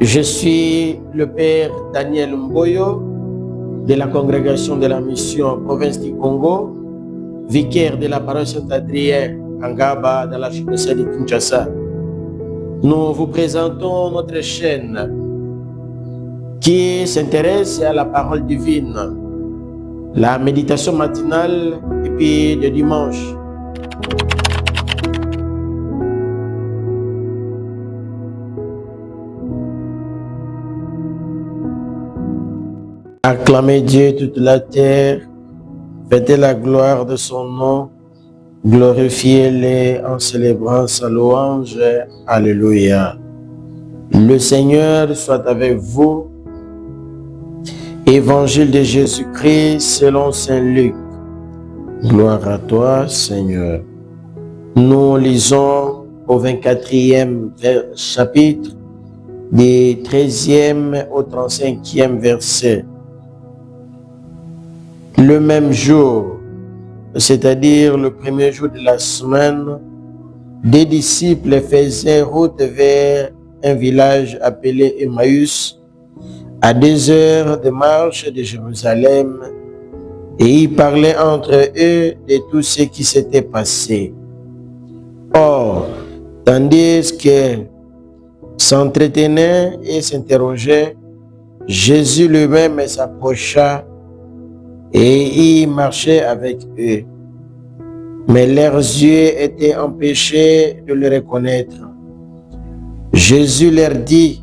Je suis le père Daniel Mboyo de la congrégation de la mission province du Congo, vicaire de la paroisse Saint-Adrien à Ngaba dans la l'archidiocèse de Kinshasa. Nous vous présentons notre chaîne qui s'intéresse à la parole divine, la méditation matinale et puis le dimanche. Acclamez Dieu toute la terre, fêtez la gloire de son nom, glorifiez-le en célébrant sa louange. Alléluia. Le Seigneur soit avec vous. Évangile de Jésus-Christ selon Saint Luc. Gloire à toi, Seigneur. Nous lisons au 24e chapitre, du 13e au 35e verset. Le même jour, c'est-à-dire le premier jour de la semaine, des disciples faisaient route vers un village appelé Emmaüs, à 2 heures de marche de Jérusalem, et ils parlaient entre eux de tout ce qui s'était passé. Or, tandis qu'ils s'entretenaient et s'interrogeaient, Jésus lui-même s'approcha et il marchait avec eux. Mais leurs yeux étaient empêchés de le reconnaître. Jésus leur dit: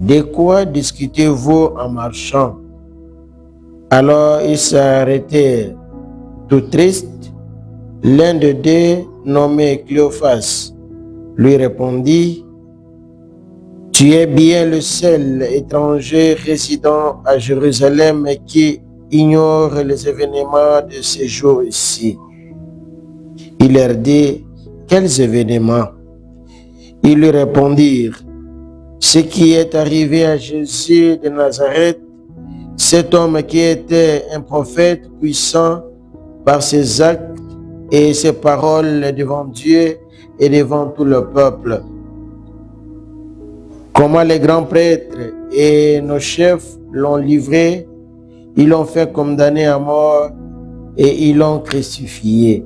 de quoi discutez-vous en marchant? Alors ils s'arrêtèrent, tout tristes. L'un de deux, nommé Cléophas, lui répondit: tu es bien le seul étranger résidant à Jérusalem qui ignore les événements de ces jours ici. Il leur dit: quels événements? Ils lui répondirent: ce qui est arrivé à Jésus de Nazareth, cet homme qui était un prophète puissant par ses actes et ses paroles devant Dieu et devant tout le peuple. Comment les grands prêtres et nos chefs l'ont livré, ils l'ont fait condamner à mort et ils l'ont crucifié.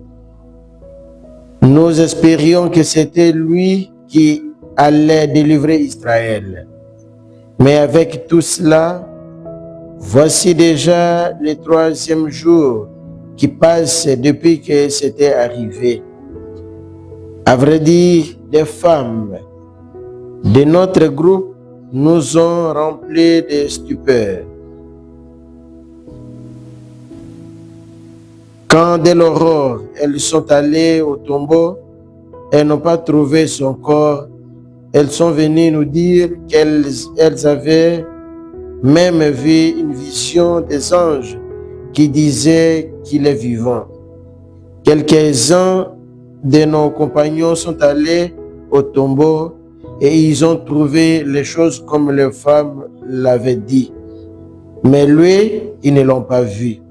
Nous espérions que c'était lui qui allait délivrer Israël. Mais avec tout cela, voici déjà le 3e jour qui passe depuis que c'était arrivé. À vrai dire, des femmes de notre groupe nous ont remplis de stupeur. Quand dès l'aurore, elles sont allées au tombeau, elles n'ont pas trouvé son corps. Elles sont venues nous dire qu'elles avaient même vu une vision des anges qui disaient qu'il est vivant. Quelques-uns de nos compagnons sont allés au tombeau et ils ont trouvé les choses comme les femmes l'avaient dit. Mais lui, ils ne l'ont pas vu.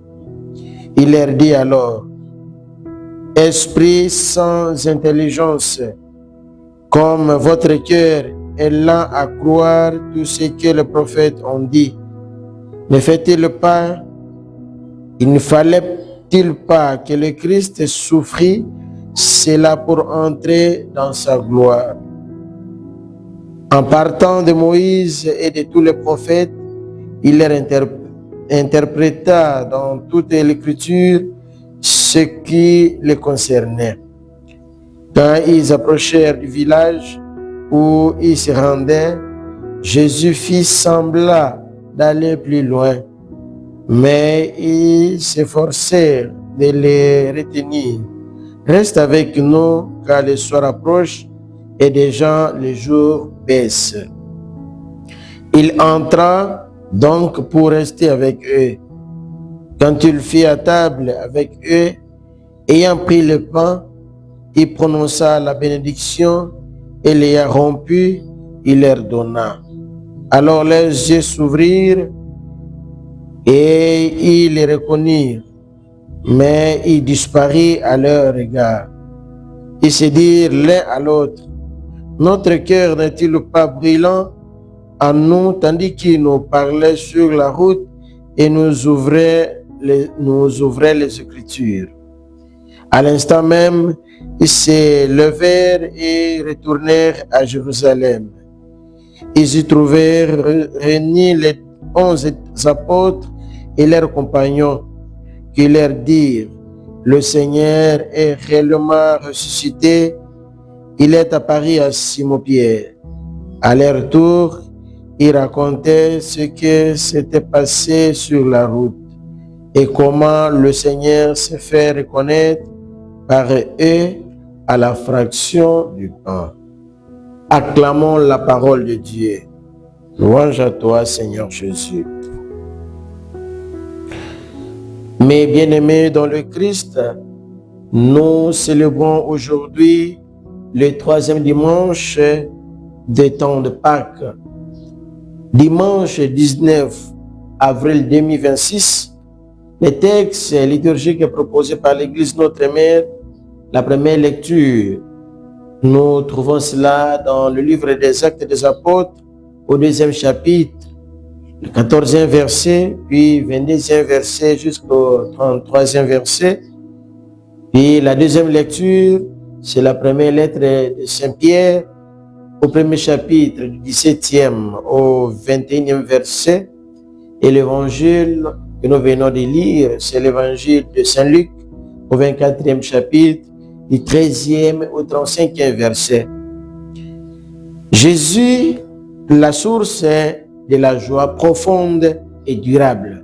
Il leur dit alors: esprit sans intelligence, comme votre cœur est lent à croire tout ce que les prophètes ont dit, ne fallait-il pas que le Christ souffrit cela pour entrer dans sa gloire? En partant de Moïse et de tous les prophètes, il leur interpréta dans toute l'écriture ce qui les concernait. Quand ils approchèrent du village où ils se rendaient, Jésus fit semblant d'aller plus loin, mais ils s'efforcèrent de les retenir. Reste avec nous car le soir approche et déjà le jour baisse. Il entra donc pour rester avec eux. Quand il fut à table avec eux, ayant pris le pain, il prononça la bénédiction et l'ayant rompu, il leur donna. Alors leurs yeux s'ouvrirent et ils les reconnurent, mais il disparut à leur regard. Ils se dirent l'un à l'autre: notre cœur n'est-il pas brûlant en nous tandis qu'il nous parlait sur la route et nous ouvrait les Écritures. À l'instant même, ils se levèrent et retournèrent à Jérusalem. Ils y trouvèrent réunis les 11 apôtres et leurs compagnons, qui leur dirent: le Seigneur est réellement ressuscité, il est apparu à Simon-Pierre. À leur tour, ils racontaient ce qui s'était passé sur la route et comment le Seigneur s'est fait reconnaître par eux à la fraction du pain. Acclamons la parole de Dieu. Louange à toi, Seigneur Jésus. Mes bien-aimés dans le Christ, nous célébrons aujourd'hui le 3e dimanche des temps de Pâques. Dimanche 19 avril 2026, le texte liturgique proposé par l'Église Notre-Mère, la première lecture, nous trouvons cela dans le livre des Actes des Apôtres, au 2e chapitre, le 14e verset, puis 22e verset jusqu'au 33e verset. Puis la deuxième lecture, c'est la première lettre de Saint-Pierre, au premier chapitre, du 17e au 21e verset. Et l'évangile que nous venons de lire, c'est l'évangile de Saint-Luc, au 24e chapitre, du 13e au 35e verset. Jésus, la source de la joie profonde et durable.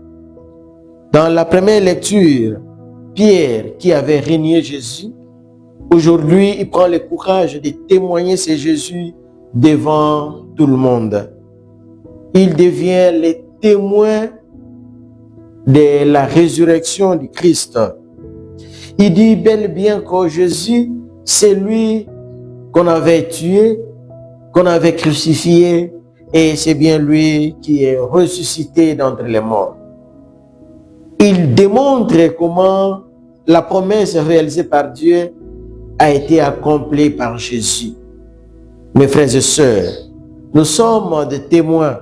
Dans la première lecture, Pierre, qui avait renié Jésus, aujourd'hui, il prend le courage de témoigner ce Jésus devant tout le monde. Il devient le témoin de la résurrection du Christ. Il dit bel et bien que Jésus, c'est lui qu'on avait tué, qu'on avait crucifié, et c'est bien lui qui est ressuscité d'entre les morts. Il démontre comment la promesse réalisée par Dieu a été accomplie par Jésus. Mes frères et sœurs, nous sommes des témoins.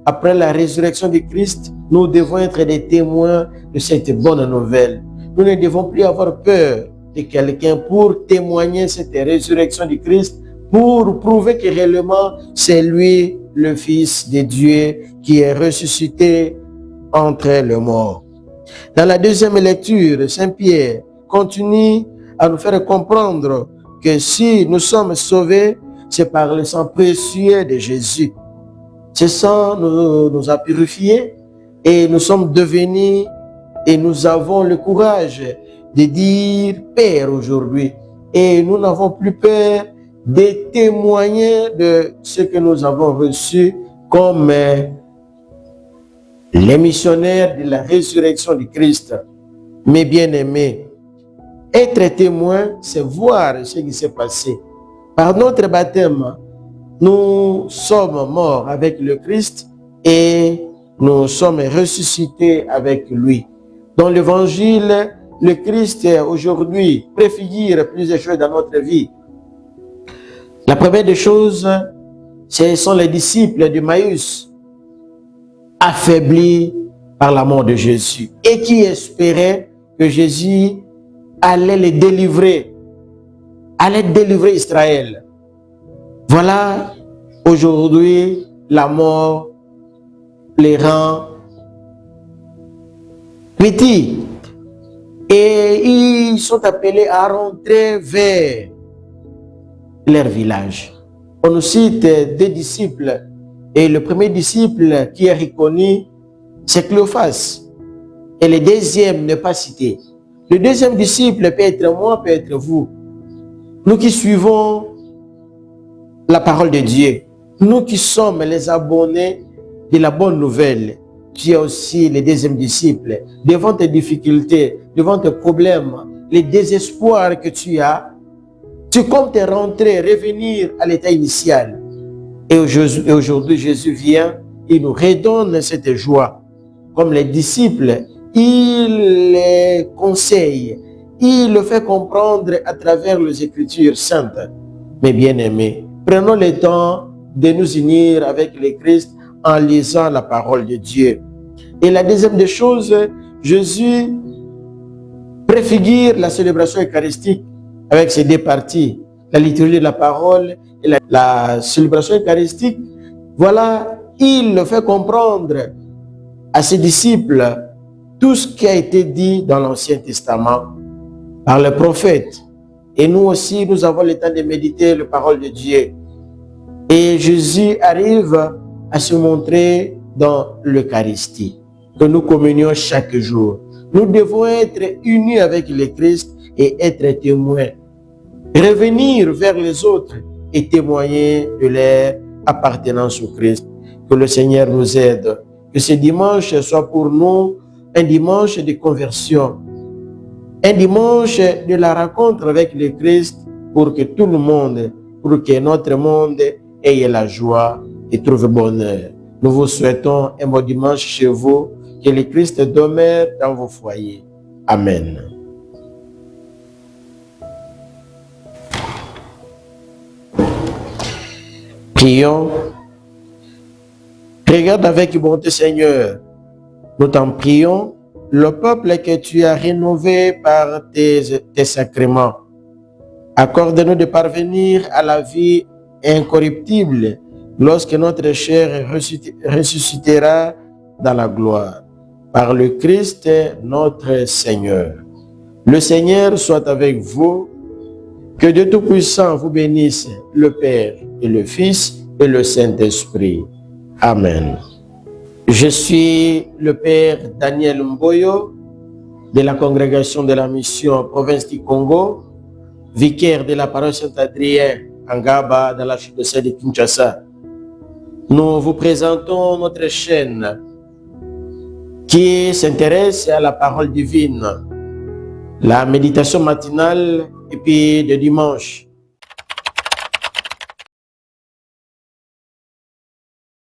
Après la résurrection du Christ, nous devons être des témoins de cette bonne nouvelle. Nous ne devons plus avoir peur de quelqu'un pour témoigner cette résurrection du Christ, pour prouver que réellement c'est lui le Fils de Dieu qui est ressuscité entre les morts. Dans la deuxième lecture, Saint Pierre continue à nous faire comprendre que si nous sommes sauvés, c'est par le sang précieux de Jésus. Ce sang nous a purifiés et nous sommes devenus et nous avons le courage de dire Père aujourd'hui. Et nous n'avons plus peur de témoigner de ce que nous avons reçu comme les missionnaires de la résurrection du Christ. Mes bien-aimés, être témoin, c'est voir ce qui s'est passé. Par notre baptême, nous sommes morts avec le Christ et nous sommes ressuscités avec lui. Dans l'évangile, le Christ aujourd'hui préfigure plusieurs choses dans notre vie. La première des choses, ce sont les disciples d'Emmaüs, affaiblis par la mort de Jésus et qui espéraient que Jésus allait les délivrer, allait délivrer Israël. Voilà, aujourd'hui, la mort les rend petits et ils sont appelés à rentrer vers leur village. On nous cite deux disciples et le premier disciple qui est reconnu, c'est Cléophas et le deuxième n'est pas cité. Le deuxième disciple peut être moi, peut être vous. Nous qui suivons la parole de Dieu, nous qui sommes les abonnés de la bonne nouvelle, tu es aussi le deuxième disciple. Devant tes difficultés, devant tes problèmes, les désespoirs que tu as, tu comptes rentrer, revenir à l'état initial. Et aujourd'hui, Jésus vient, il nous redonne cette joie. Comme les disciples, il les conseille, il le fait comprendre à travers les Écritures saintes. Mes bien-aimés, prenons le temps de nous unir avec le Christ en lisant la parole de Dieu. Et la deuxième des choses, Jésus préfigure la célébration eucharistique avec ses deux parties, la liturgie de la parole et la célébration eucharistique. Voilà, il le fait comprendre à ses disciples tout ce qui a été dit dans l'Ancien Testament par les prophètes. Et nous aussi, nous avons le temps de méditer la parole de Dieu. Et Jésus arrive à se montrer dans l'Eucharistie, que nous communions chaque jour. Nous devons être unis avec le Christ et être témoins. Revenir vers les autres et témoigner de leur appartenance au Christ. Que le Seigneur nous aide. Que ce dimanche soit pour nous un dimanche de conversion. Un dimanche de la rencontre avec le Christ pour que tout le monde, pour que notre monde ait la joie et trouve bonheur. Nous vous souhaitons un bon dimanche chez vous. Que le Christ demeure dans vos foyers. Amen. Prions. Regarde avec bonté, Seigneur. Nous t'en prions, le peuple que tu as rénové par tes sacrements. Accorde-nous de parvenir à la vie incorruptible lorsque notre chair ressuscitera dans la gloire. Par le Christ notre Seigneur. Le Seigneur soit avec vous. Que Dieu Tout-Puissant vous bénisse, le Père et le Fils et le Saint-Esprit. Amen. Je suis le Père Daniel Mboyo de la congrégation de la mission province du Congo, vicaire de la paroisse Saint-Adrien en Ngaba dans la l'archidiocèse de Kinshasa. Nous vous présentons notre chaîne qui s'intéresse à la parole divine, la méditation matinale et puis de dimanche.